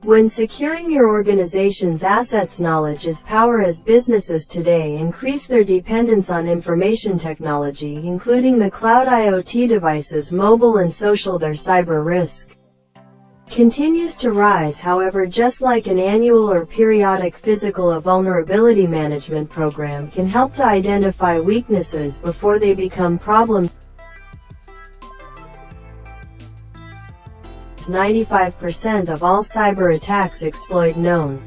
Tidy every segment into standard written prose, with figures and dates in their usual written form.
When securing your organization's assets, knowledge is power. As businesses today increase their dependence on information technology, including the cloud, IoT devices, mobile and social, their cyber risk continues to rise. However, just like an annual or periodic physical, a vulnerability management program can help to identify weaknesses before they become problems. 95% of all cyber attacks exploit known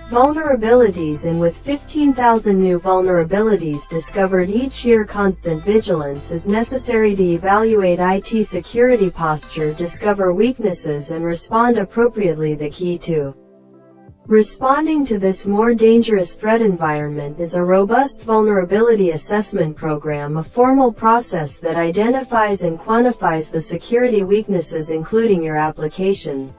vulnerabilities, and with 15,000 new vulnerabilities discovered each year, constant vigilance is necessary to evaluate IT security posture, discover weaknesses, and respond appropriately. The key to responding to this more dangerous threat environment is a robust vulnerability assessment program, a formal process that identifies and quantifies the security weaknesses, including your application,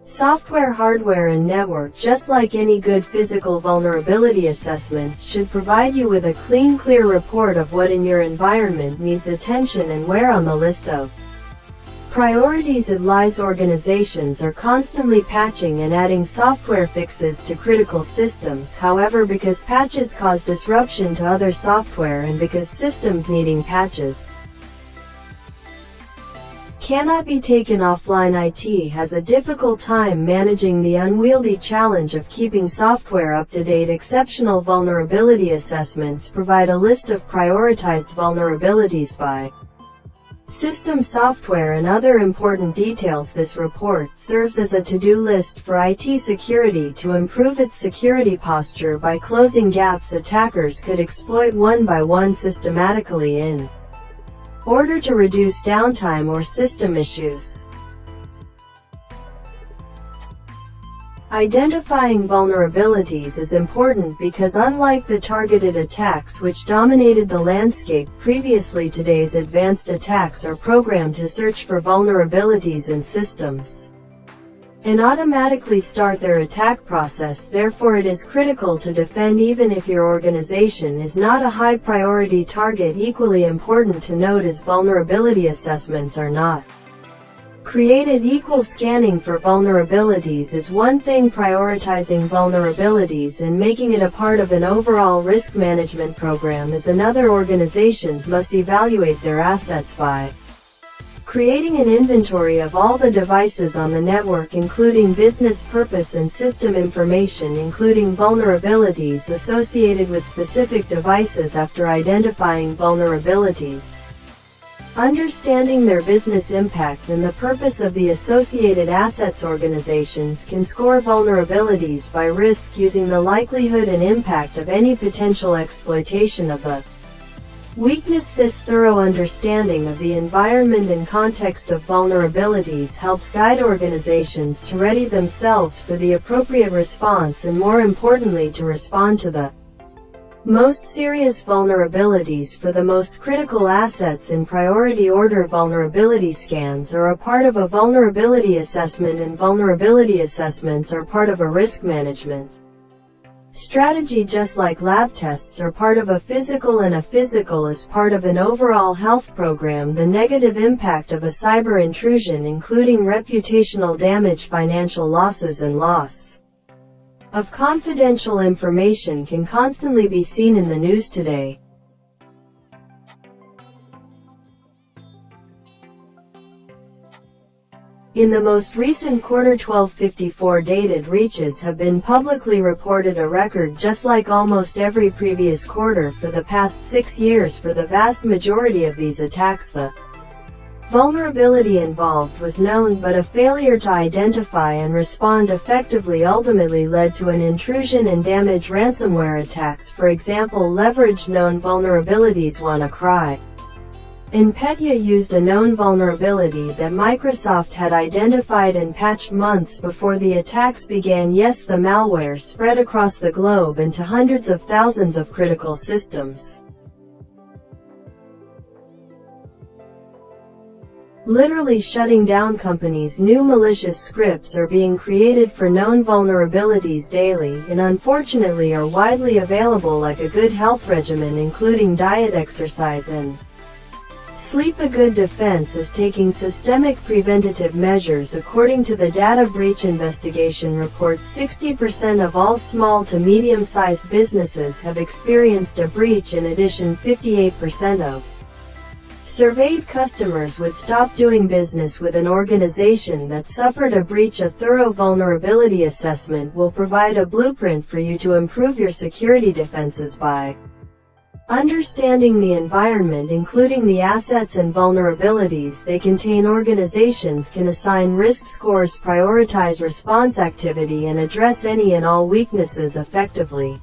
software, hardware, and network. Just like any good physical vulnerability assessments should provide you with a clean, clear report of what in your environment needs attention and where on the list of priorities it lies. Organizations are constantly patching and adding software fixes to critical systems. However, because patches cause disruption to other software and because systems needing patches cannot be taken offline, IT has a difficult time managing the unwieldy challenge of keeping software up to date. Exceptional vulnerability assessments provide a list of prioritized vulnerabilities by system, software, and other important details. This report serves as a to-do list for IT security to improve its security posture by closing gaps attackers could exploit one by one systematically in order to reduce downtime or system issues. Identifying vulnerabilities is important because, unlike the targeted attacks which dominated the landscape previously, today's advanced attacks are programmed to search for vulnerabilities in systems and automatically start their attack process. Therefore, it is critical to defend even if your organization is not a high priority target. Equally important to note is vulnerability assessments are not created equal. Scanning for vulnerabilities is one thing, prioritizing vulnerabilities and making it a part of an overall risk management program is another. Organizations must evaluate their assets by creating an inventory of all the devices on the network, including business purpose and system information, including vulnerabilities associated with specific devices. After identifying vulnerabilities, understanding their business impact and the purpose of the associated assets, organizations can score vulnerabilities by risk using the likelihood and impact of any potential exploitation of the weakness. This thorough understanding of the environment and context of vulnerabilities helps guide organizations to ready themselves for the appropriate response and, more importantly, to respond to the most serious vulnerabilities for the most critical assets in priority order. Vulnerability scans are a part of a vulnerability assessment, and vulnerability assessments are part of a risk management strategy. Just like lab tests are part of a physical and a physical is part of an overall health program, the negative impact of a cyber intrusion, including reputational damage, financial losses, and loss of confidential information, can constantly be seen in the news today. In the most recent quarter, 1254 dated breaches have been publicly reported, a record just like almost every previous quarter for the past 6 years. For the vast majority of these attacks, the vulnerability involved was known, but a failure to identify and respond effectively ultimately led to an intrusion and damage. Ransomware attacks, for example, leveraged known vulnerabilities. WannaCry and Petya used a known vulnerability that Microsoft had identified and patched months before the attacks began. Yes, the malware spread across the globe into hundreds of thousands of critical systems, literally shutting down companies. New malicious scripts are being created for known vulnerabilities daily, and unfortunately are widely available like a good health regimen, including diet, exercise, and Sleep a good defense is taking systemic preventative measures. According to the Data Breach Investigation Report, 60% of all small to medium-sized businesses have experienced a breach. In addition, 58% of surveyed customers would stop doing business with an organization that suffered a breach. A thorough vulnerability assessment will provide a blueprint for you to improve your security defenses by understanding the environment, including the assets and vulnerabilities they contain. Organizations can assign risk scores, prioritize response activity, and address any and all weaknesses effectively.